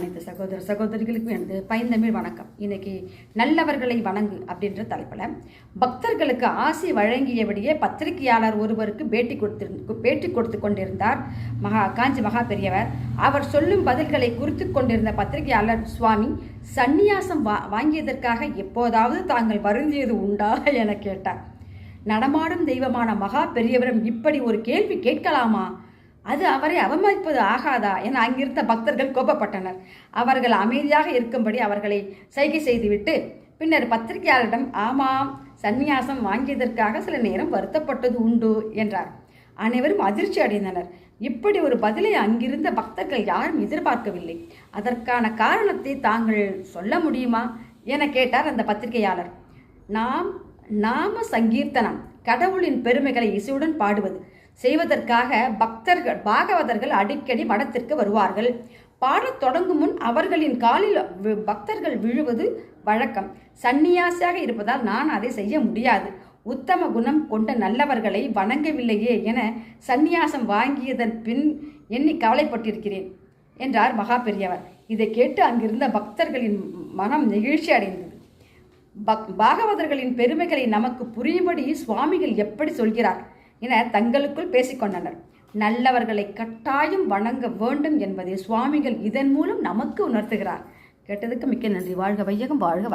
அனைத்து சகோதர சகோதரிகளுக்கும் எனது பைந்தமிழ் வணக்கம். இன்னைக்கு நல்லவர்களை வணங்கு அப்படின்ற தலைப்பில் பக்தர்களுக்கு ஆசி வழங்கியபடியே பத்திரிகையாளர் ஒருவருக்கு பேட்டி கொடுத்து கொண்டிருந்தார் காஞ்சி மகா பெரியவர். அவர் சொல்லும் பதில்களை குறித்து கொண்டிருந்த பத்திரிகையாளர், சுவாமி, சந்நியாசம் வாங்கியதற்காக எப்போதாவது தாங்கள் வருந்தியது உண்டா என கேட்டார். நடமாடும் தெய்வமான மகா பெரியவரும் இப்படி ஒரு கேள்வி கேட்கலாமா? அது அவரை அவமதிப்பது ஆகாதா என அங்கிருந்த பக்தர்கள் கோபப்பட்டனர். அவர்கள் அமைதியாக இருக்கும்படி அவர்களை சைகை செய்துவிட்டு பின்னர் பத்திரிகையாளரிடம், ஆமாம், சந்நியாசம் வாங்கியதற்காக சில நேரம் வருத்தப்பட்டது உண்டு என்றார். அனைவரும் அதிர்ச்சி அடைந்தனர். இப்படி ஒரு பதிலை அங்கிருந்த பக்தர்கள் யாரும் எதிர்பார்க்கவில்லை. அதற்கான காரணத்தை தாங்கள் சொல்ல முடியுமா என கேட்டார் அந்த பத்திரிகையாளர். நாம சங்கீர்த்தனம், கடவுளின் பெருமைகளை இசையுடன் பாடுவது செய்வதற்காக பாகவதர்கள் அடிக்கடி மடத்திற்கு வருவார்கள். பாடத் தொடங்கும் முன் அவர்களின் காலில் பக்தர்கள் விழுவது வழக்கம். சந்நியாசியாக இருப்பதால் நான் அதை செய்ய முடியாது. உத்தம குணம் கொண்ட நல்லவர்களை வணங்கவில்லையே என சந்நியாசம் வாங்கியதன் பின் எண்ணி கவலைப்பட்டிருக்கிறேன் என்றார் மகா பெரியவர். இதை கேட்டு அங்கிருந்த பக்தர்களின் மனம் நெகிழ்ச்சி அடைந்தது. பாகவதர்களின் பெருமைகளை நமக்கு புரியும்படி சுவாமிகள் எப்படி சொல்கிறார் என தங்களுக்குள் பேசிக்கொண்டனர். நல்லவர்களை கட்டாயம் வணங்க வேண்டும் என்பதை சுவாமிகள் இதன் மூலம் நமக்கு உணர்த்துகிறார். கேட்டதுக்கு மிக்க நன்றி. வாழ்க வையகம், வாழ்க.